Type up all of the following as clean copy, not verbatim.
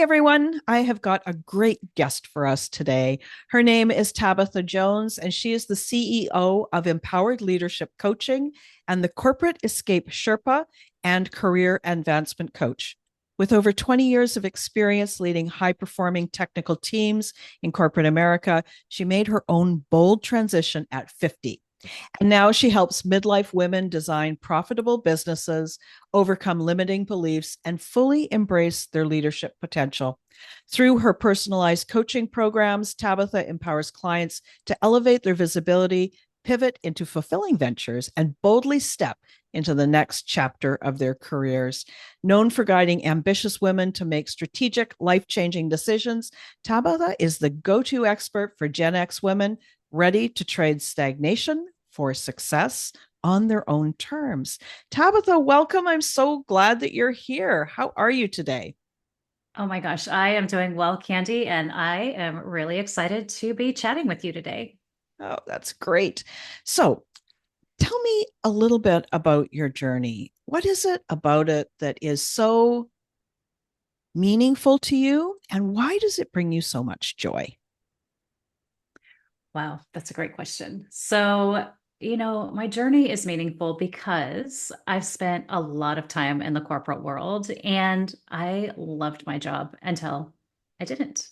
everyone. I have got a great guest for us today. Her name is Tabatha Jones, and she is the CEO of Empowered Leadership Coaching and the Corporate Escape Sherpa and Career Advancement Coach. With over 20 years of experience leading high performing technical teams in corporate America, she made her own bold transition at 50. And now she helps midlife women design profitable businesses, overcome limiting beliefs, and fully embrace their leadership potential. Through her personalized coaching programs, Tabatha empowers clients to elevate their visibility, pivot into fulfilling ventures, and boldly step into the next chapter of their careers. Known for guiding ambitious women to make strategic, life changing decisions, Tabatha is the go to expert for Gen X women ready to trade stagnation for success on their own terms. Tabatha, welcome. I'm so glad that you're here. How are you today? Oh my gosh, I am doing well, Candy, and I am really excited to be chatting with you today. Oh, that's great. So, tell me a little bit about your journey. What is it about it that is so meaningful to you, and why does it bring you so much joy? Wow, that's a great question. My journey is meaningful because I've spent a lot of time in the corporate world and I loved my job until I didn't.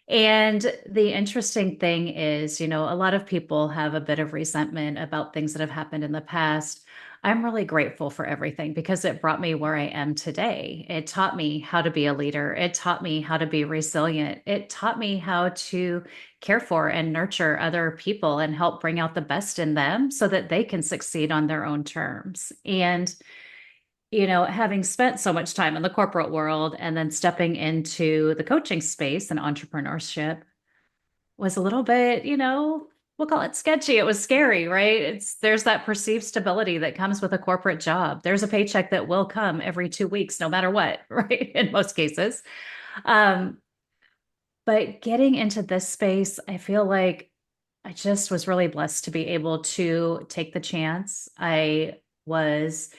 And the interesting thing is, a lot of people have a bit of resentment about things that have happened in the past. I'm really grateful for everything because it brought me where I am today. It taught me how to be a leader. It taught me how to be resilient. It taught me how to care for and nurture other people and help bring out the best in them so that they can succeed on their own terms. And having spent so much time in the corporate world and then stepping into the coaching space and entrepreneurship was a little bit, we'll call it sketchy. It was scary, right? There's that perceived stability that comes with a corporate job. There's a paycheck that will come every 2 weeks, no matter what, right? In most cases. Um, but getting into this space, I feel like I just was really blessed to be able to take the chance. I was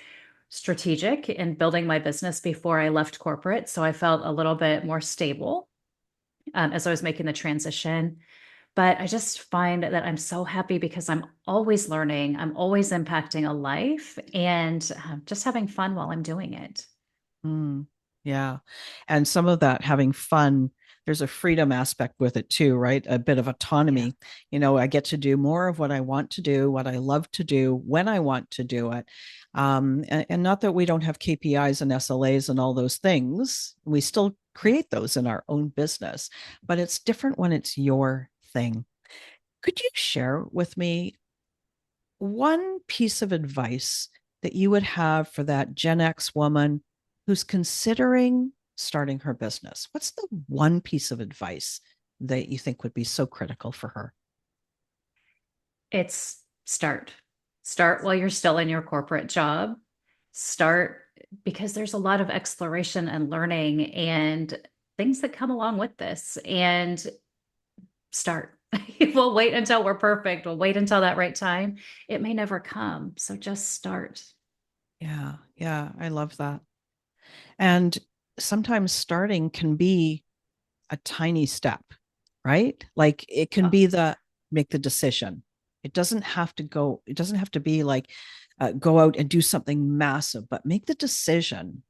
strategic in building my business before I left corporate. So I felt a little bit more stable as I was making the transition. But I just find that I'm so happy because I'm always learning, I'm always impacting a life and just having fun while I'm doing it. Mm, yeah. And some of that having fun, there's a freedom aspect with it too, right? A bit of Yeah. autonomy. I get to do more of what I want to do, what I love to do, when I want to do it. And not that we don't have KPIs and SLAs and all those things. We still create those in our own business, but it's different when it's your thing. Could you share with me one piece of advice that you would have for that Gen X woman who's considering starting her business? What's the one piece of advice that you think would be so critical for her? It's start. Start while you're still in your corporate job. Start because there's a lot of exploration and learning and things that come along with this. And start. We'll wait until we're perfect. We'll wait until that right time. It may never come. So just start. Yeah, yeah, I love that. And sometimes starting can be a tiny step, right? Like it can Oh, be the make the decision. It doesn't have to be like go out and do something massive, but make the decision.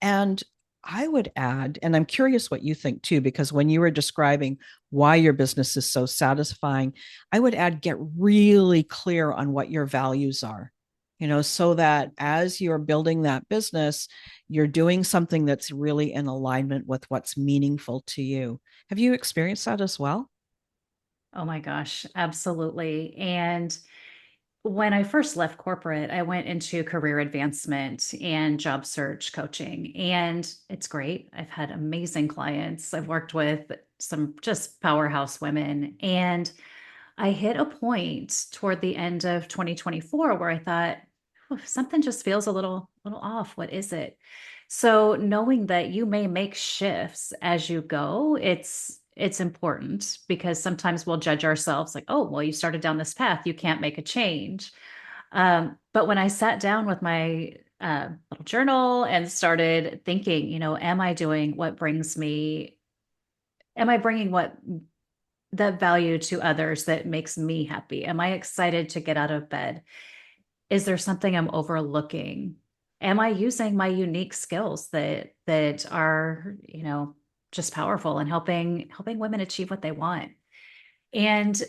And I would add, and I'm curious what you think too, because when you were describing why your business is so satisfying, I would add get really clear on what your values are, so that as you're building that business, you're doing something that's really in alignment with what's meaningful to you. Have you experienced that as well? oh my gosh, absolutely. And when I first left corporate, I went into career advancement and job search coaching, and it's great. I've had amazing clients. I've worked with some just powerhouse women, and I hit a point toward the end of 2024 where I thought, "Oh, something just feels a little off. What is it?" So knowing that you may make shifts as you go, it's important because sometimes we'll judge ourselves like, "Oh, well, you started down this path, you can't make a change." But when I sat down with my a little journal and started thinking, am I doing what brings me, am I bringing what that value to others that makes me happy? Am I excited to get out of bed? Is there something I'm overlooking? Am I using my unique skills that are, just powerful and helping women achieve what they want? And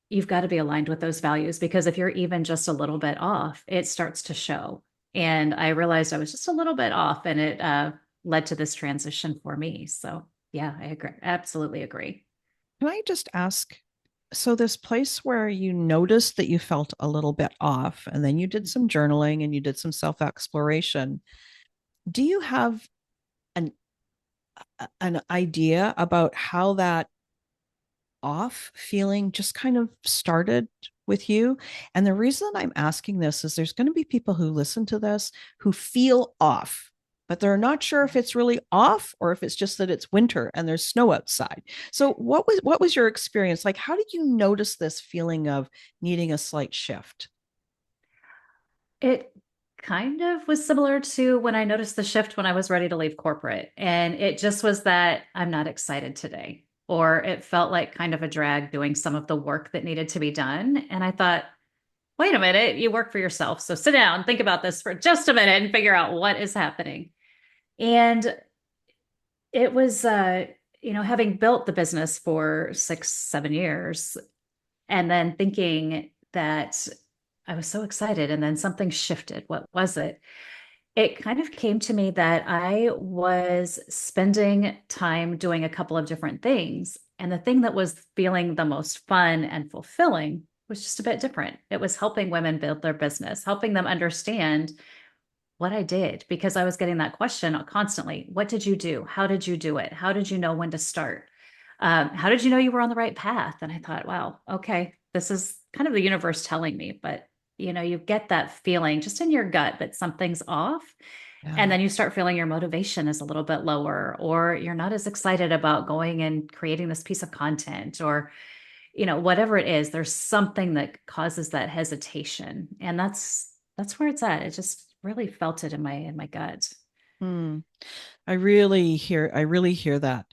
you've got to be aligned with those values, because if you're even just a little bit off, it starts to show. And I realized I was just a little bit off, and it led to this transition for me. So yeah, I agree. Absolutely agree. Can I just ask? So, this place where you noticed that you felt a little bit off, and then you did some journaling and you did some self exploration, do you have an, an idea about how that off feeling just kind of started with you? And the reason I'm asking this is there's going to be people who listen to this who feel off, but they're not sure if it's really off or if it's just that it's winter and there's snow outside. So what was your experience like? How did you notice this feeling of needing a slight shift? It kind of was similar to when I noticed the shift when I was ready to leave corporate. And it just was that I'm not excited today, or it felt like kind of a drag doing some of the work that needed to be done. And I thought, wait a minute, you work for yourself. So sit down, think about this for just a minute and figure out what is happening. And it was, having built the business for 6, 7 years, and then thinking that I was so excited, and then something shifted. What was it? It kind of came to me that I was spending time doing a couple of different things. And the thing that was feeling the most fun and fulfilling was just a bit different. It was helping women build their business, helping them understand what I did, because I was getting that question constantly. What did you do? How did you do it? How did you know when to start? How did you know you were on the right path? And I thought, wow, okay, this is kind of the universe telling me, but you get that feeling just in your gut that something's off. And Yeah. then you start feeling your motivation is a little bit lower, or you're not as excited about going and creating this piece of content, or, whatever it is, there's something that causes that hesitation. And that's where it's at. It just really felt it in my gut. Hmm. I really hear that.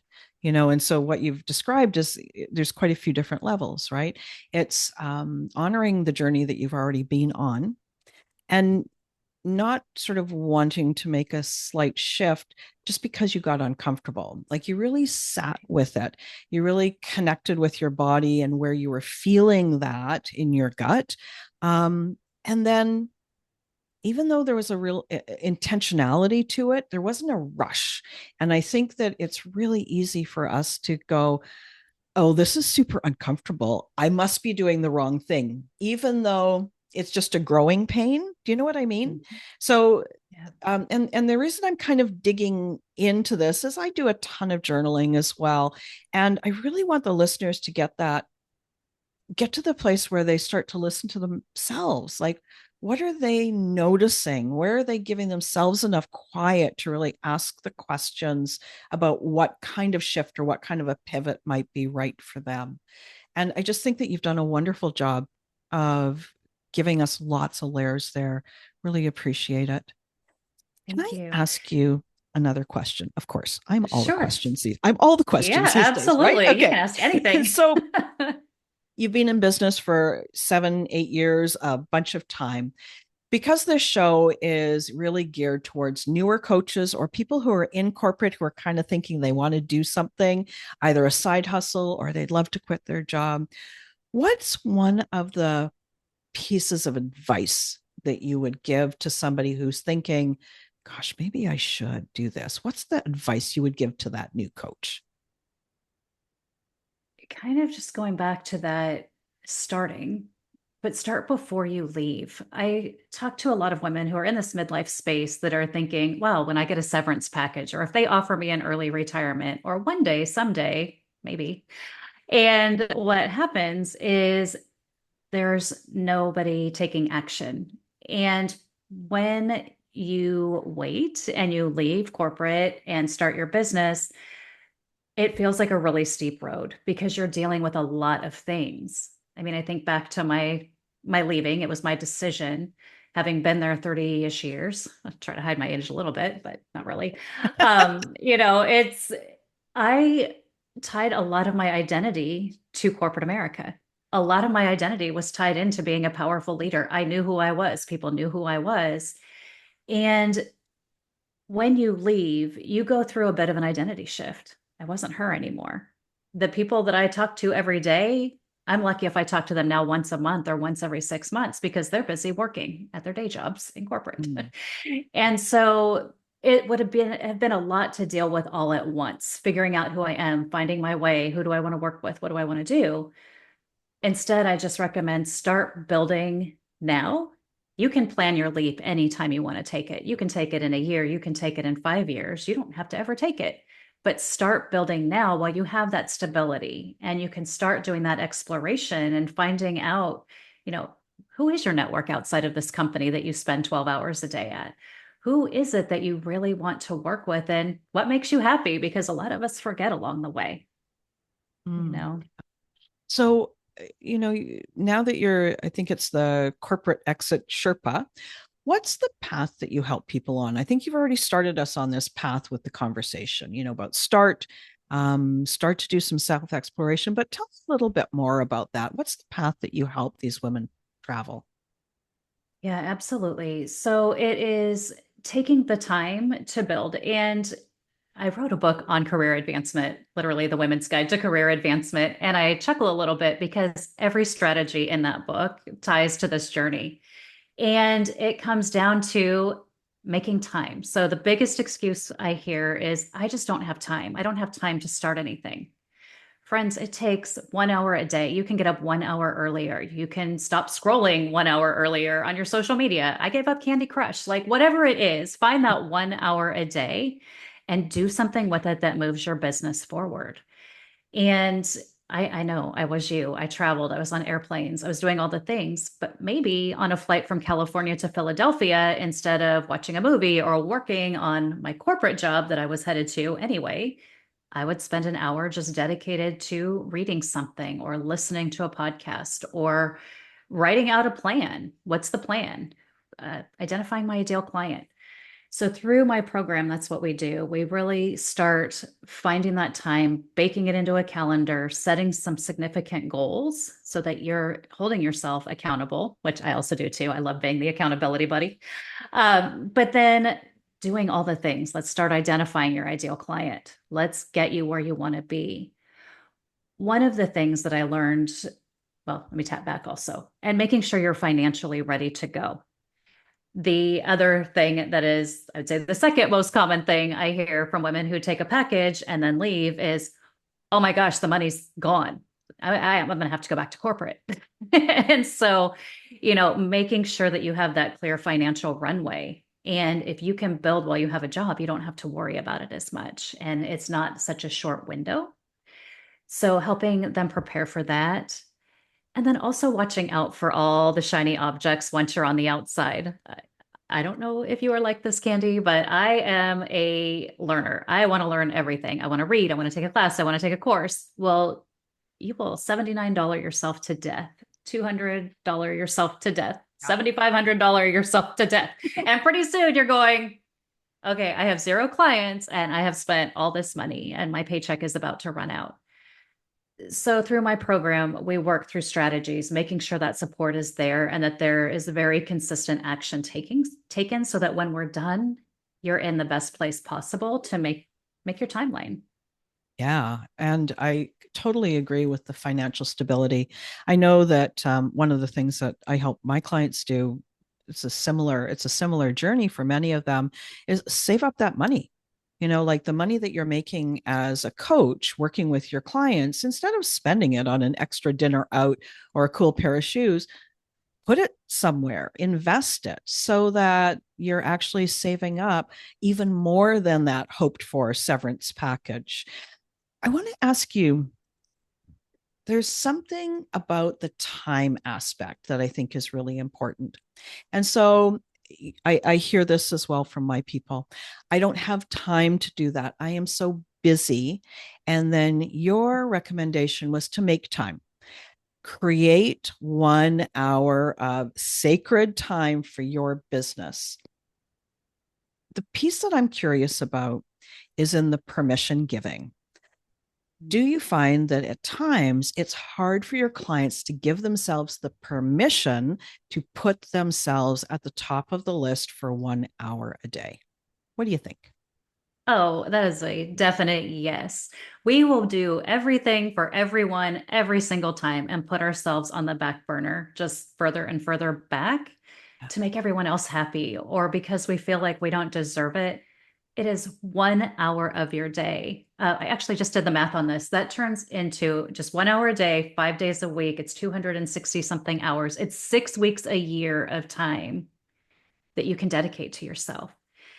And so what you've described is there's quite a few different levels, right? It's honoring the journey that you've already been on and not sort of wanting to make a slight shift just because you got uncomfortable. Like you really sat with it. You really connected with your body and where you were feeling that in your gut. And then even though there was a real intentionality to it, there wasn't a rush. And I think that it's really easy for us to go, oh, this is super uncomfortable. I must be doing the wrong thing, even though it's just a growing pain. Do you know what I mean? Mhm. So, Yeah. and the reason I'm kind of digging into this is I do a ton of journaling as well, and I really want the listeners to get to the place where they start to listen to themselves. Like, what are they noticing? Where are they giving themselves enough quiet to really ask the questions about what kind of shift or what kind of a pivot might be right for them? And I just think that you've done a wonderful job of giving us lots of layers there. Really appreciate it. Can Thank I you. ask you another question? Of course, I'm all the Sure. questions these I'm all the Yeah, questions these days, right? absolutely. You Okay. can ask anything. So you've been in business for 7, 8 years, a bunch of time. Because this show is really geared towards newer coaches or people who are in corporate who are kind of thinking they want to do something, either a side hustle or they'd love to quit their job, what's one of the pieces of advice that you would give to somebody who's thinking, gosh, maybe I should do this? What's the advice you would give to that new coach? Kind of just going back to that starting, but start before you leave. I talk to a lot of women who are in this midlife space that are thinking, well, when I get a severance package, or if they offer me an early retirement, or one day, someday, maybe. And what happens is there's nobody taking action. And when you wait and you leave corporate and start your business, it feels like a really steep road because you're dealing with a lot of things. I mean, I think back to my leaving, it was my decision. having been there 30-ish years. I try to hide my age a little bit, but not really. It's I tied a lot of my identity to corporate America. A lot of my identity was tied into being a powerful leader. I knew who I was. People knew who I was. And when you leave, you go through a bit of an identity shift. I wasn't her anymore. The people that I talk to every day, I'm lucky if I talk to them now once a month or once every 6 months because they're busy working at their day jobs in corporate. Mm. And so it would have been a lot to deal with all at once, figuring out who I am, finding my way, who do I want to work with, what do I want to do? Instead, I just recommend start building now. You can plan your leap anytime you want to take it. You can take it in a year, you can take it in 5 years. You don't have to ever take it, but start building now while you have that stability and you can start doing that exploration and finding out, you know, who is your network outside of this company that you spend 12 hours a day at? Who is it that you really want to work with and what makes you happy? Because a lot of us forget along the way, you Mm. know. So, now that you're, I think it's the corporate exit Sherpa, what's the path that you help people on? I think you've already started us on this path with the conversation, about start to do some self exploration, but tell us a little bit more about that. What's the path that you help these women travel? Yeah, absolutely. So it is taking the time to build. And I wrote a book on career advancement, literally the Women's Guide to Career Advancement. And I chuckle a little bit because every strategy in that book ties to this journey. And it comes down to making time. So the biggest excuse I hear is, I just don't have time. I don't have time to start anything. Friends, it takes 1 hour a day. You can get up 1 hour earlier. You can stop scrolling 1 hour earlier on your social media. I gave up Candy Crush, like whatever it is, find that 1 hour a day and do something with it that moves your business forward. And I know I was you. I traveled, I was on airplanes, I was doing all the things, but maybe on a flight from California to Philadelphia, instead of watching a movie or working on my corporate job that I was headed to anyway, I would spend an hour just dedicated to reading something or listening to a podcast or writing out a plan. What's the plan? Identifying my ideal client. So, through my program, that's what we do. We really start finding that time, baking it into a calendar, setting some significant goals so that you're holding yourself accountable, which I also do too. I love being the accountability buddy. But then doing all the things. Let's start identifying your ideal client. Let's get you where you want to be. One of the things that I learned, well, let me tap back also, and making sure you're financially ready to go. The other thing that is, I would say, the second most common thing I hear from women who take a package and then leave is, oh my gosh, the money's gone. I'm going to have to go back to corporate. And so, making sure that you have that clear financial runway. And if you can build while you have a job, you don't have to worry about it as much. And it's not such a short window. So, helping them prepare for that. And then also watching out for all the shiny objects once you're on the outside. I don't know if you are like this, Candy, but I am a learner. I want to learn everything. I want to read. I want to take a class. I want to take a course. Well, you will $79 yourself to death, $200 yourself to death, $7,500 yourself to death. And pretty soon you're going, okay, I have 0 clients and I have spent all this money and my paycheck is about to run out. So through my program, we work through strategies, making sure that support is there and that there is very consistent action taken so that when we're done, you're in the best place possible to make your timeline. Yeah, and I totally agree with the financial stability. I know that one of the things that I help my clients do, it's a similar journey for many of them, is save up that money. Like the money that you're making as a coach working with your clients, instead of spending it on an extra dinner out or a cool pair of shoes, put it somewhere, invest it so that you're actually saving up even more than that hoped for severance package. I want to ask you, there's something about the time aspect that I think is really important. And so I hear this as well from my people. I don't have time to do that. I am so busy. And then your recommendation was to make time. Create 1 hour of sacred time for your business. The piece that I'm curious about is in the permission giving. Do you find that at times it's hard for your clients to give themselves the permission to put themselves at the top of the list for 1 hour a day? What do you think? Oh, that is a definite yes. We will do everything for everyone every single time and put ourselves on the back burner, just further and further back to make everyone else happy, or because we feel like we don't deserve it. It is 1 hour of your day. I actually just did the math on this. That turns into just 1 hour a day, 5 days a week. It's 260 something hours. It's 6 weeks a year of time that you can dedicate to yourself.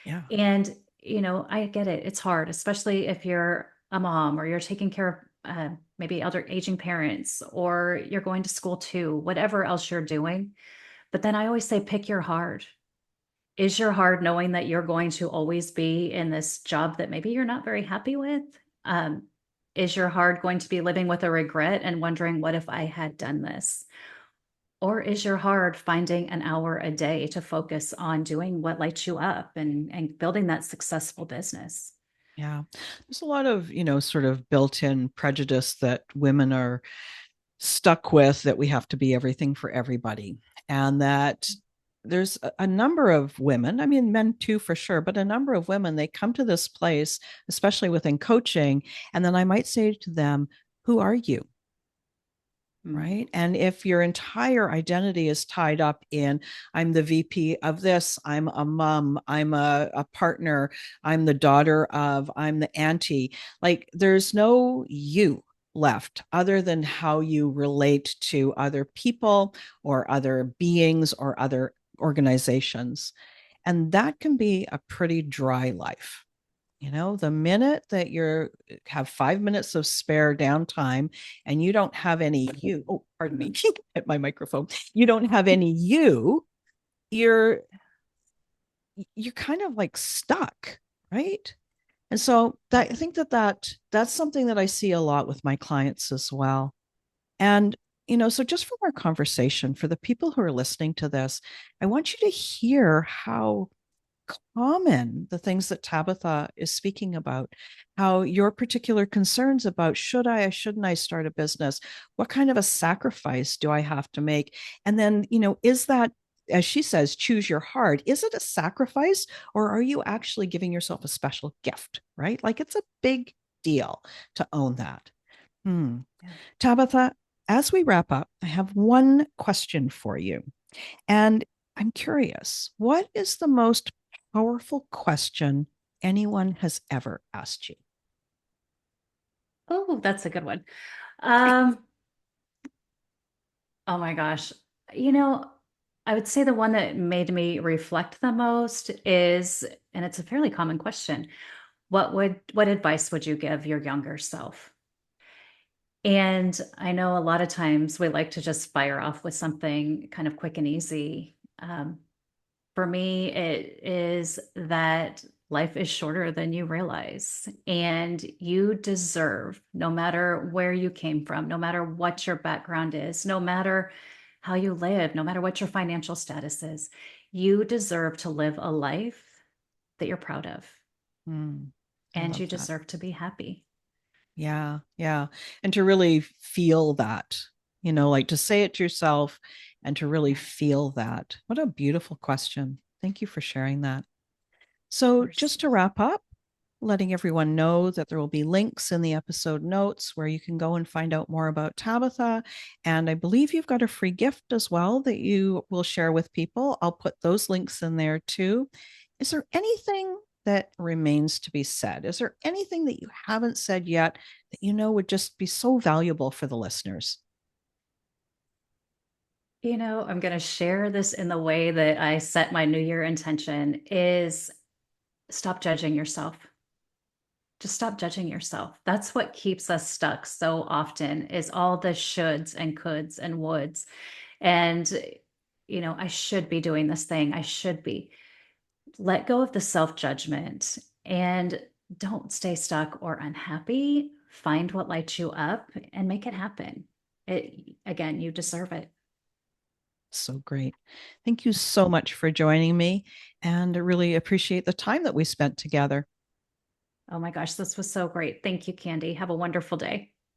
Yeah. And, I get it. It's hard, especially if you're a mom or you're taking care of maybe elder aging parents, or you're going to school too, whatever else you're doing. But then I always say, pick your hard. Is your hard knowing that you're going to always be in this job that maybe you're not very happy with? Um, is your hard going to be living with a regret and wondering, what if I had done this? Or is your hard finding an hour a day to focus on doing what lights you up and building that successful business? Yeah. There's a lot of, sort of built in prejudice that women are stuck with, that we have to be everything for everybody. And that there's a number of women, I mean, men too, for sure, but a number of women, they come to this place, especially within coaching. And then I might say to them, who are you? Mm. Right. And if your entire identity is tied up in, I'm the VP of this, I'm a mom, I'm a partner, I'm the daughter of, I'm the auntie, like there's no you left other than how you relate to other people or other beings or other organizations. And that can be a pretty dry life. The minute that you have 5 minutes of spare downtime and you don't have any you, oh, pardon me, at my microphone, you don't have any you, you're you're kind of like stuck, right? And so that I think that's something that I see a lot with my clients as well. And so just from our conversation, for the people who are listening to this, I want you to hear how common the things that Tabatha is speaking about, how your particular concerns about should I or shouldn't I start a business? What kind of a sacrifice do I have to make? And then, is that, as she says, choose your heart? Is it a sacrifice, or are you actually giving yourself a special gift, right? Like it's a big deal to own that. Hmm. Yeah. Tabatha, as we wrap up, I have one question for you. And I'm curious, what is the most powerful question anyone has ever asked you? Oh, that's a good one. Um, oh my gosh. You know, I would say the one that made me reflect the most is, and it's a fairly common question, what advice would you give your younger self? And I know a lot of times we like to just fire off with something kind of quick and easy. For me, it is that life is shorter than you realize, and you deserve, no matter where you came from, no matter what your background is, no matter how you live, no matter what your financial status is, you deserve to live a life that you're proud of, I and love you that. deserve to be happy. Yeah, yeah. And to really feel that, like to say it to yourself and to really Yeah, feel that. What a beautiful question. Thank you for sharing that. of So, course. just to wrap up, letting everyone know that there will be links in the episode notes where you can go and find out more about Tabatha. And I believe you've got a free gift as well that you will share with people. I'll put those links in there too. Is there anything that remains to be said? Is there anything that you haven't said yet that would just be so valuable for the listeners? I'm going to share this in the way that I set my New Year intention is stop judging yourself. Just stop judging yourself. That's what keeps us stuck so often is all the shoulds and coulds and woulds. And, I should be doing this thing. I should be. Let go of the self-judgment and don't stay stuck or unhappy. Find what lights you up and make it happen. Again, you deserve it. So great. Thank you so much for joining me. And I really appreciate the time that we spent together. Oh my gosh, this was so great. Thank you, Candy. Have a wonderful day.